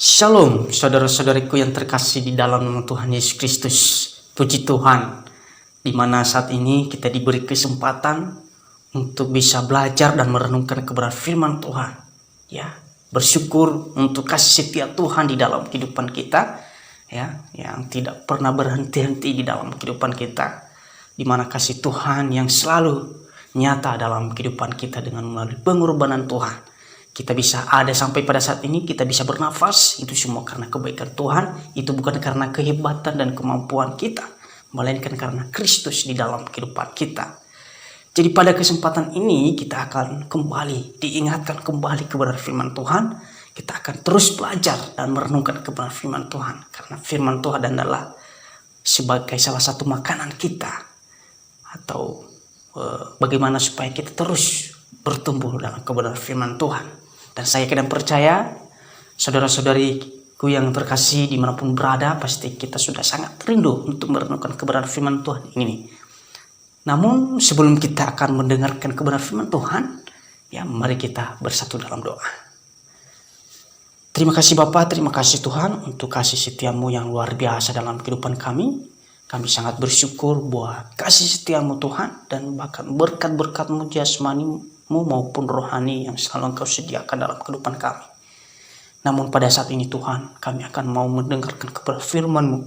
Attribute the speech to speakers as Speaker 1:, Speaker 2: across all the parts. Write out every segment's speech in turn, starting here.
Speaker 1: Shalom, saudara-saudariku yang terkasih di dalam nama Tuhan Yesus Kristus. Puji Tuhan, di mana saat ini kita diberi kesempatan untuk bisa belajar dan merenungkan kebenaran firman Tuhan. Ya, bersyukur untuk kasih setia Tuhan di dalam kehidupan kita, ya, yang tidak pernah berhenti-henti di dalam kehidupan kita. Di mana kasih Tuhan yang selalu nyata dalam kehidupan kita dengan melalui pengorbanan Tuhan. Kita bisa ada sampai pada saat ini, kita bisa bernafas, itu semua karena kebaikan Tuhan. Itu bukan karena kehebatan dan kemampuan kita, melainkan karena Kristus di dalam kehidupan kita. Jadi pada kesempatan ini kita akan kembali diingatkan kembali kebenaran firman Tuhan. Kita akan terus belajar dan merenungkan kebenaran firman Tuhan, karena firman Tuhan adalah sebagai salah satu makanan kita, atau bagaimana supaya kita terus bertumbuh dalam kebenaran firman Tuhan. Dan saya kadang percaya, saudara-saudariku yang terkasih dimanapun berada, pasti kita sudah sangat rindu untuk merenungkan kebenaran firman Tuhan ini. Namun sebelum kita akan mendengarkan kebenaran firman Tuhan, ya mari kita bersatu dalam doa. Terima kasih Bapa, terima kasih Tuhan untuk kasih setiamu yang luar biasa dalam kehidupan kami. Kami sangat bersyukur buat kasih setiamu Tuhan, dan bahkan berkat-berkat-Mu jasmani maupun rohani yang selalu Engkau sediakan dalam kehidupan kami. Namun pada saat ini Tuhan, kami akan mau mendengarkan kebenaran firman-Mu,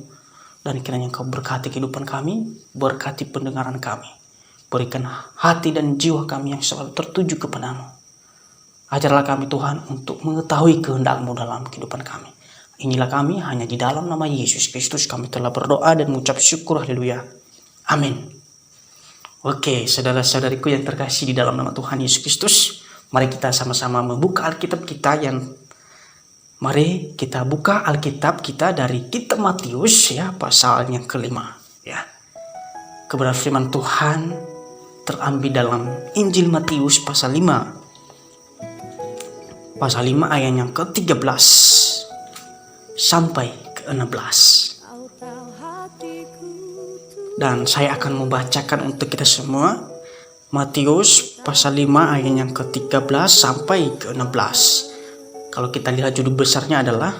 Speaker 1: dan kiranya Engkau berkati kehidupan kami, berkati pendengaran kami. Berikan hati dan jiwa kami yang selalu tertuju kepada-Mu. Ajarlah kami Tuhan untuk mengetahui kehendak-Mu dalam kehidupan kami. Inilah kami, hanya di dalam nama Yesus Kristus kami telah berdoa dan mengucap syukur, haleluya. Amin. Oke, saudara-saudariku yang terkasih di dalam nama Tuhan Yesus Kristus, mari kita sama-sama membuka Alkitab kita mari kita buka Alkitab kita dari kitab Matius, ya, pasal yang kelima, ya. Kebenaran firman Tuhan terambil dalam Injil Matius pasal 5. Pasal 5 ayat yang ke-13 sampai ke-16. Dan saya akan membacakan untuk kita semua Matius pasal 5 ayat yang ke-13 sampai ke-16. Kalau kita lihat judul besarnya adalah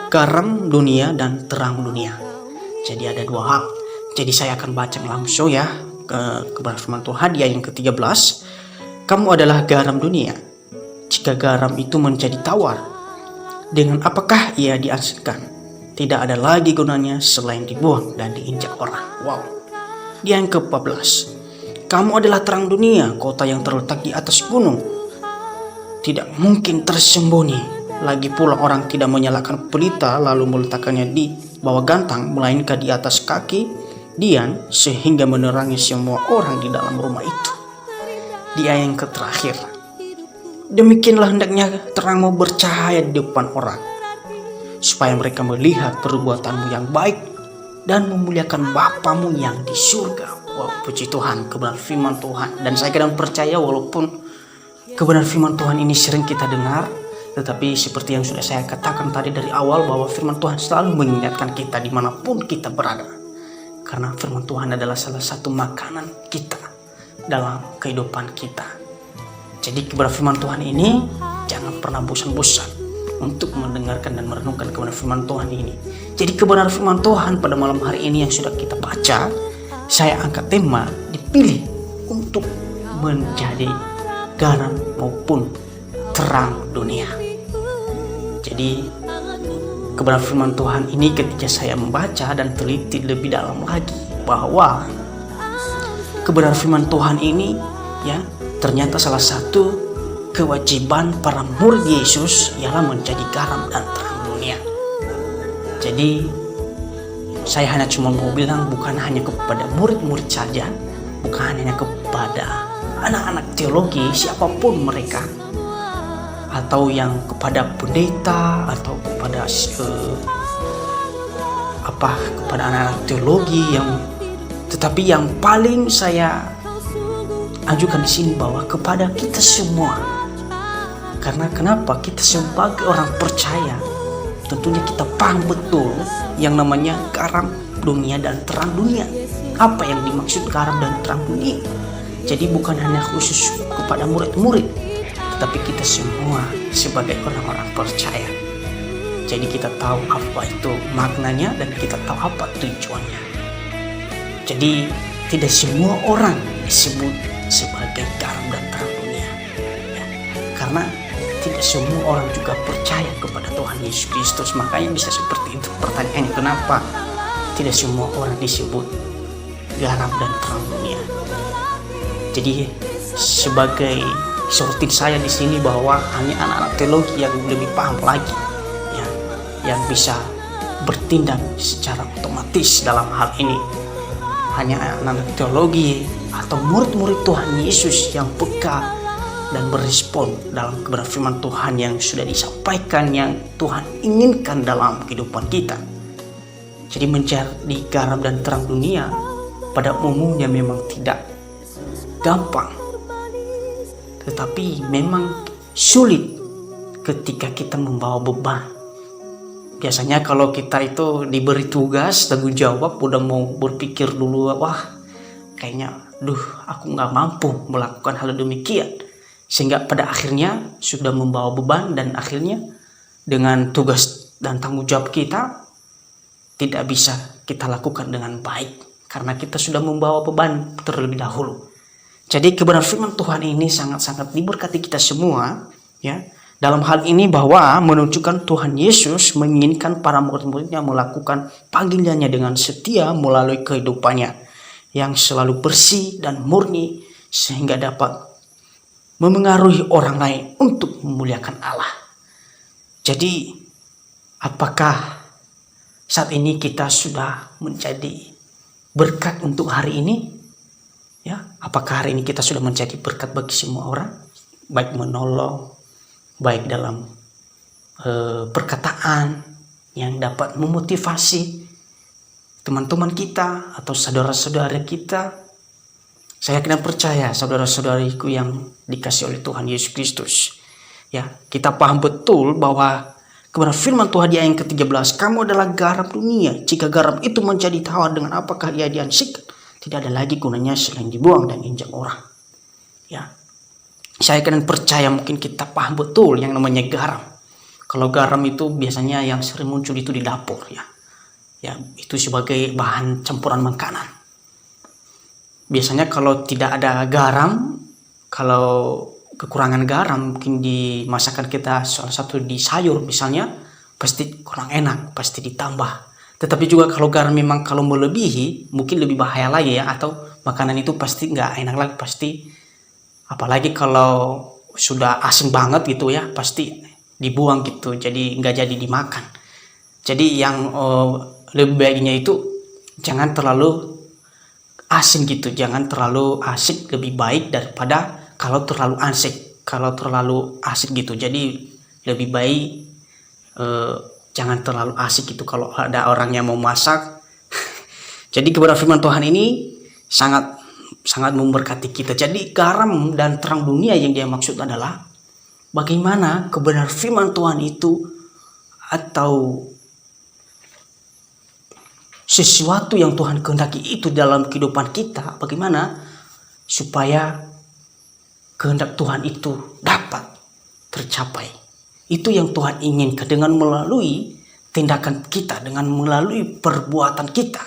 Speaker 1: Garam Dunia dan Terang Dunia. Jadi ada dua hal. Jadi saya akan baca langsung, ya, kebenaran firman Tuhan di ayat yang ke-13. Kamu adalah garam dunia. Jika garam itu menjadi tawar, dengan apakah ia diasinkan? Tidak ada lagi gunanya selain dibuang dan diinjak orang. Wow. Di yang ke-14. Kamu adalah terang dunia, kota yang terletak di atas gunung. Tidak mungkin tersembunyi. Lagi pula orang tidak menyalakan pelita lalu meletakkannya di bawah gantang, melainkan di atas kaki dian, sehingga menerangi semua orang di dalam rumah itu. Di ayat yang terakhir. Demikianlah hendaknya terangmu bercahaya di depan orang, supaya mereka melihat perbuatanmu yang baik dan memuliakan Bapamu yang di surga. Wow, puji Tuhan, kebenaran firman Tuhan. Dan saya kadang percaya walaupun kebenaran firman Tuhan ini sering kita dengar, tetapi seperti yang sudah saya katakan tadi dari awal, bahwa firman Tuhan selalu mengingatkan kita dimanapun kita berada. Karena firman Tuhan adalah salah satu makanan kita dalam kehidupan kita. Jadi kebenaran firman Tuhan ini jangan pernah bosan-bosan untuk mendengarkan dan merenungkan kebenaran firman Tuhan ini. Jadi kebenaran firman Tuhan pada malam hari ini yang sudah kita baca, saya angkat tema dipilih untuk menjadi garam maupun terang dunia. Jadi kebenaran firman Tuhan ini ketika saya membaca dan teliti lebih dalam lagi, bahwa kebenaran firman Tuhan ini, ya, ternyata salah satu kewajiban para murid Yesus ialah menjadi garam dan terang dunia. Jadi saya hanya cuma mau bilang, bukan hanya kepada murid-murid saja, bukan hanya kepada anak-anak teologi siapapun mereka, atau yang kepada pendeta, atau kepada kepada anak-anak teologi tetapi yang paling saya ajukan di sini bahwa kepada kita semua. Karena kenapa? Kita sebagai orang percaya, tentunya kita paham betul yang namanya garam dunia dan terang dunia. Apa yang dimaksud garam dan terang dunia? Jadi bukan hanya khusus kepada murid-murid, tetapi kita semua sebagai orang-orang percaya. Jadi kita tahu apa itu maknanya dan kita tahu apa tujuannya. Jadi tidak semua orang disebut sebagai garam dan terang dunia. Ya, karena tidak semua orang juga percaya kepada Tuhan Yesus Kristus. Makanya bisa seperti itu pertanyaannya, kenapa tidak semua orang disebut garam dan terang dunia. Jadi sebagai sortir saya di sini bahwa hanya anak-anak teologi yang lebih paham lagi, ya, yang bisa bertindak secara otomatis dalam hal ini. Hanya anak-anak teologi atau murid-murid Tuhan Yesus yang peka dan berespon dalam kebenaran firman Tuhan yang sudah disampaikan, yang Tuhan inginkan dalam kehidupan kita. Jadi menjadi garam dan terang dunia pada umumnya memang tidak gampang, tetapi memang sulit ketika kita membawa beban. Biasanya kalau kita itu diberi tugas, tanggung jawab, udah mau berpikir dulu, wah kayaknya aku nggak mampu melakukan hal demikian. Sehingga pada akhirnya sudah membawa beban dan akhirnya dengan tugas dan tanggung jawab kita tidak bisa kita lakukan dengan baik. Karena kita sudah membawa beban terlebih dahulu. Jadi kebenaran firman Tuhan ini sangat-sangat diberkati kita semua, ya. Dalam hal ini bahwa menunjukkan Tuhan Yesus menginginkan para murid-muridnya melakukan panggilannya dengan setia melalui kehidupannya yang selalu bersih dan murni sehingga dapat memengaruhi orang lain untuk memuliakan Allah. Jadi apakah saat ini kita sudah menjadi berkat untuk hari ini? Ya, apakah hari ini kita sudah menjadi berkat bagi semua orang, baik menolong, baik dalam perkataan yang dapat memotivasi teman-teman kita atau saudara-saudara kita. Saya kena percaya saudara-saudariku yang dikasih oleh Tuhan Yesus Kristus. Ya, kita paham betul bahwa kebenaran firman Tuhan di ayat ke-13, kamu adalah garam dunia. Jika garam itu menjadi tawar, dengan apakah ia diansikan? Tidak ada lagi gunanya selain dibuang dan injak orang. Ya, saya kena percaya mungkin kita paham betul yang namanya garam. Kalau garam itu biasanya yang sering muncul itu di dapur, ya. Ya, itu sebagai bahan campuran makanan. Biasanya kalau tidak ada garam, kalau kekurangan garam mungkin di masakan kita, salah satu di sayur misalnya, pasti kurang enak, pasti ditambah. Tetapi juga kalau garam memang kalau melebihi mungkin lebih bahaya lagi, ya, atau makanan itu pasti nggak enak lagi, pasti apalagi kalau sudah asin banget gitu, ya, pasti dibuang gitu, jadi nggak jadi dimakan. Jadi yang lebih baiknya itu jangan terlalu asin gitu, jangan terlalu asik, lebih baik daripada kalau terlalu asik, gitu. Jadi lebih baik jangan terlalu asik gitu kalau ada orang yang mau masak. Jadi kebenaran firman Tuhan ini sangat memberkati kita. Jadi garam dan terang dunia yang dia maksud adalah bagaimana kebenaran firman Tuhan itu atau sesuatu yang Tuhan kehendaki itu dalam kehidupan kita, bagaimana supaya kehendak Tuhan itu dapat tercapai. Itu yang Tuhan inginkan dengan melalui tindakan kita, dengan melalui perbuatan kita.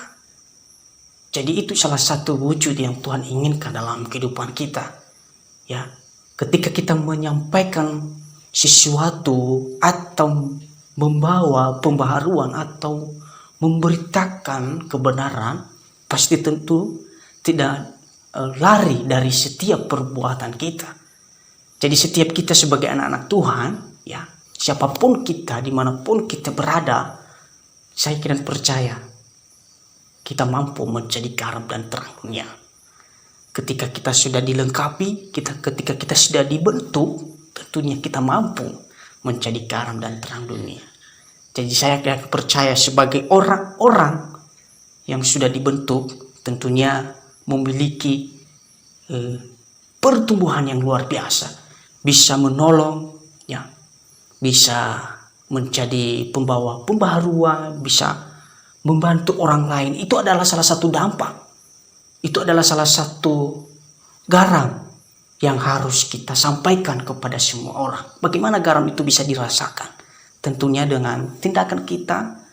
Speaker 1: Jadi itu salah satu wujud yang Tuhan inginkan dalam kehidupan kita. Ya, ketika kita menyampaikan sesuatu atau membawa pembaharuan atau memberitakan kebenaran, pasti tentu tidak lari dari setiap perbuatan kita. Jadi setiap kita sebagai anak-anak Tuhan, ya, siapapun kita, dimanapun kita berada, saya kira percaya kita mampu menjadi garam dan terang dunia. Ketika kita sudah dilengkapi, ketika kita sudah dibentuk, tentunya kita mampu menjadi garam dan terang dunia. Jadi saya percaya sebagai orang-orang yang sudah dibentuk, tentunya memiliki pertumbuhan yang luar biasa, bisa menolong, ya, bisa menjadi pembawa pembaharuan, bisa membantu orang lain. Itu adalah salah satu dampak, itu adalah salah satu garam yang harus kita sampaikan kepada semua orang. Bagaimana garam itu bisa dirasakan? tentunya dengan tindakan kita,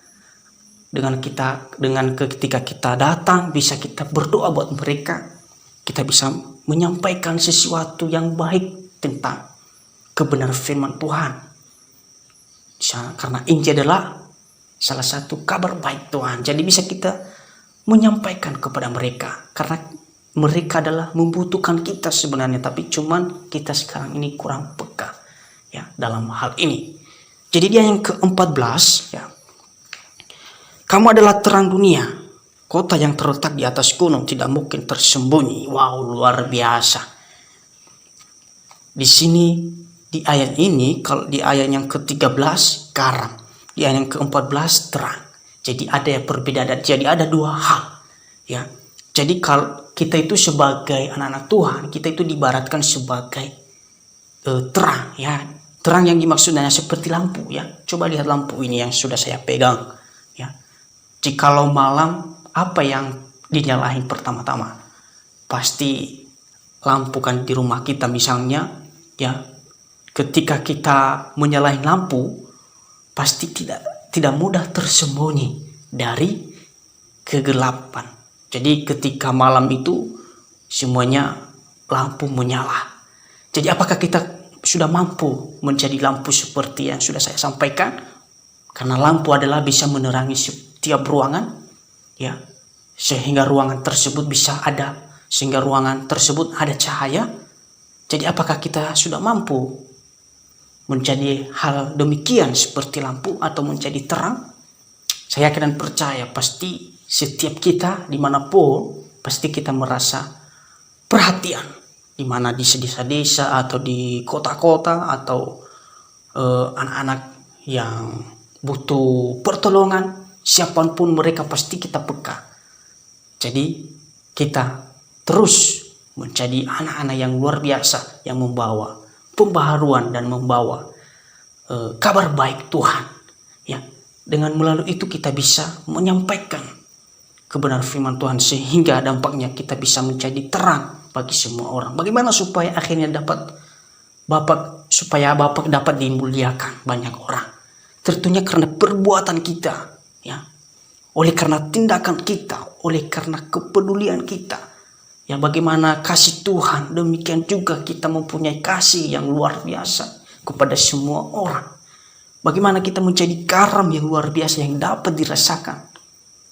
Speaker 1: ketika kita datang bisa kita berdoa buat mereka, kita bisa menyampaikan sesuatu yang baik tentang kebenaran firman Tuhan. Karena Injil adalah salah satu kabar baik Tuhan, jadi bisa kita menyampaikan kepada mereka, karena mereka adalah membutuhkan kita sebenarnya, tapi cuman kita sekarang ini kurang peka ya dalam hal ini. Jadi dia yang ke-14 ya. Kamu adalah terang dunia, kota yang terletak di atas gunung tidak mungkin tersembunyi. Wow, luar biasa. Di sini di ayat ini, kalau di ayat yang ke-13 garam, di ayat yang ke-14 terang. Jadi ada yang perbedaan, jadi ada dua hal ya. Jadi kalau kita itu sebagai anak-anak Tuhan, kita itu diibaratkan sebagai terang ya. Terang yang dimaksudnya seperti lampu ya. Coba lihat lampu ini yang sudah saya pegang ya. Jikalau malam, apa yang dinyalain pertama-tama? Pasti lampu kan di rumah kita misalnya ya. Ketika kita menyalain lampu, pasti tidak mudah tersembunyi dari kegelapan. Jadi ketika malam itu semuanya lampu menyala. Jadi apakah kita sudah mampu menjadi lampu seperti yang sudah saya sampaikan? Karena lampu adalah bisa menerangi setiap ruangan ya, sehingga ruangan tersebut ada cahaya. Jadi apakah kita sudah mampu menjadi hal demikian seperti lampu atau menjadi terang? Saya akan percaya pasti setiap kita dimanapun pasti kita merasa perhatian, dimana di desa-desa atau di kota-kota atau anak-anak yang butuh pertolongan, siapapun mereka pasti kita peka. Jadi kita terus menjadi anak-anak yang luar biasa, yang membawa pembaharuan dan membawa kabar baik Tuhan ya. Dengan melalui itu kita bisa menyampaikan kebenaran firman Tuhan, sehingga dampaknya kita bisa menjadi terang bagi semua orang. Bagaimana supaya akhirnya Bapak dapat dimuliakan banyak orang? Tentunya karena perbuatan kita ya, oleh karena tindakan kita, oleh karena kepedulian kita ya. Bagaimana kasih Tuhan, demikian juga kita mempunyai kasih yang luar biasa kepada semua orang. Bagaimana kita menjadi garam yang luar biasa yang dapat dirasakan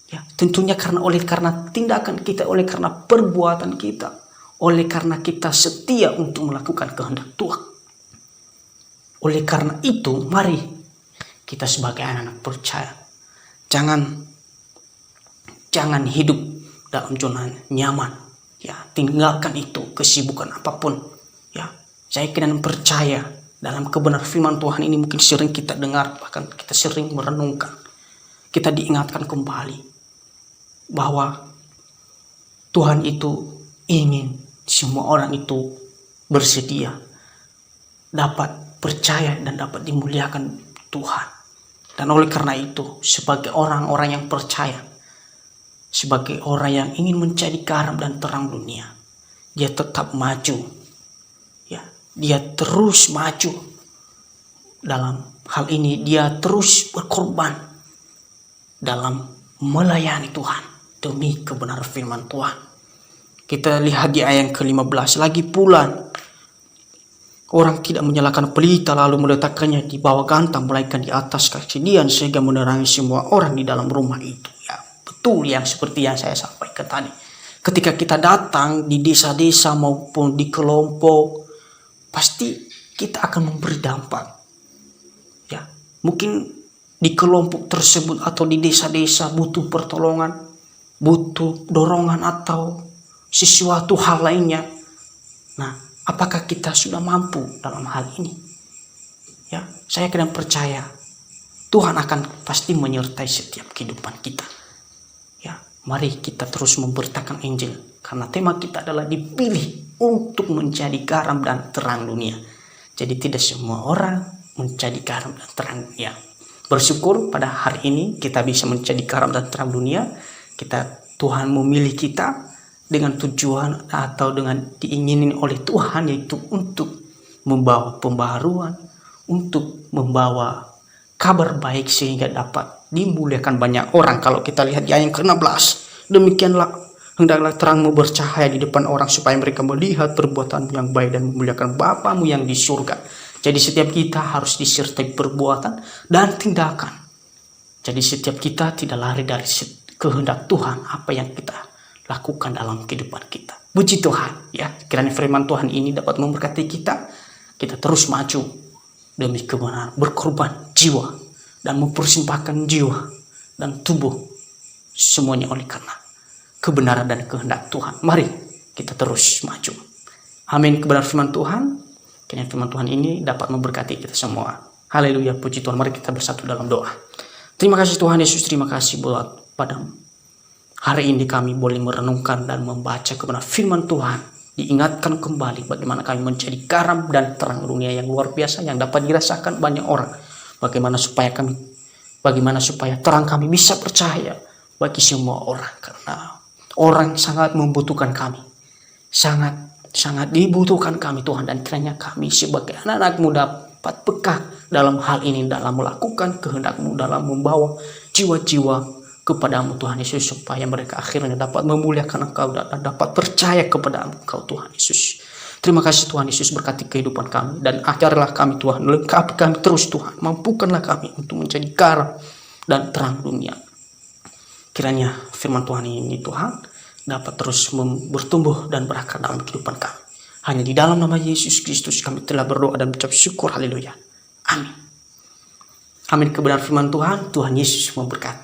Speaker 1: ya. Tentunya oleh karena tindakan kita, oleh karena perbuatan kita, oleh karena kita setia untuk melakukan kehendak Tuhan. Oleh karena itu, mari kita sebagai anak-anak percaya, jangan hidup dalam zona nyaman ya. Tinggalkan itu, kesibukan apapun ya. Saya kira percaya dalam kebenaran firman Tuhan ini mungkin sering kita dengar, bahkan kita sering merenungkan, kita diingatkan kembali bahwa Tuhan itu ingin semua orang itu bersedia dapat percaya dan dapat dimuliakan Tuhan. Dan oleh karena itu, sebagai orang-orang yang percaya, sebagai orang yang ingin menjadi garam dan terang dunia, dia tetap maju ya. Dia terus maju dalam hal ini, dia terus berkorban dalam melayani Tuhan demi kebenaran firman Tuhan. Kita lihat di ayat ke-15, lagi pula orang tidak menyalakan pelita lalu meletakkannya di bawah gantang, melainkan di atas kakidian sehingga menerangi semua orang di dalam rumah itu ya. Betul yang seperti yang saya sampaikan tadi. Ketika kita datang di desa-desa maupun di kelompok, pasti kita akan memberi dampak ya. Mungkin di kelompok tersebut atau di desa-desa butuh pertolongan, butuh dorongan atau sesuatu hal lainnya. Nah, apakah kita sudah mampu dalam hal ini ya? Saya kadang percaya Tuhan akan pasti menyertai setiap kehidupan kita ya. Mari kita terus memberitakan Injil, karena tema kita adalah dipilih untuk menjadi garam dan terang dunia. Jadi tidak semua orang menjadi garam dan terang dunia. Bersyukur pada hari ini kita bisa menjadi garam dan terang dunia. Tuhan memilih kita dengan tujuan atau dengan diinginin oleh Tuhan, yaitu untuk membawa pembaharuan, untuk membawa kabar baik sehingga dapat dimuliakan banyak orang. Kalau kita lihat di ayat yang ke-16, demikianlah hendaklah terangmu bercahaya di depan orang supaya mereka melihat perbuatanmu yang baik dan memuliakan Bapamu yang di surga. Jadi setiap kita harus disertai perbuatan dan tindakan. Jadi setiap kita tidak lari dari kehendak Tuhan apa yang kita lakukan dalam kehidupan kita. Puji Tuhan ya, kiranya firman Tuhan ini dapat memberkati kita. Kita terus maju demi kebenaran, berkorban jiwa dan mempersembahkan jiwa dan tubuh semuanya oleh karena kebenaran dan kehendak Tuhan. Mari kita terus maju. Amin. Kebenaran firman Tuhan, kiranya firman Tuhan ini dapat memberkati kita semua. Haleluya, puji Tuhan. Mari kita bersatu dalam doa. Terima kasih Tuhan Yesus, terima kasih buat padamu. Hari ini kami boleh merenungkan dan membaca kebenaran firman Tuhan. Diingatkan kembali bagaimana kami menjadi garam dan terang dunia yang luar biasa yang dapat dirasakan banyak orang. Bagaimana supaya terang kami bisa percaya bagi semua orang. Karena orang sangat membutuhkan kami. Sangat dibutuhkan kami Tuhan. Dan kiranya kami sebagai anak-anak-Mu dapat peka dalam hal ini. Dalam melakukan kehendak-Mu. Dalam membawa jiwa-jiwa kepadamu Tuhan Yesus, supaya mereka akhirnya dapat memuliakan Engkau dan dapat percaya kepada Engkau Tuhan Yesus. Terima kasih Tuhan Yesus, berkati kehidupan kami dan ajarilah kami Tuhan, lengkapi kami terus Tuhan, mampukanlah kami untuk menjadi garam dan terang dunia. Kiranya firman Tuhan ini Tuhan dapat terus bertumbuh dan berakar dalam kehidupan kami. Hanya di dalam nama Yesus Kristus kami telah berdoa dan mengucap syukur. Haleluya. Amin. Amin. Kebenaran firman Tuhan, Tuhan Yesus memberkati.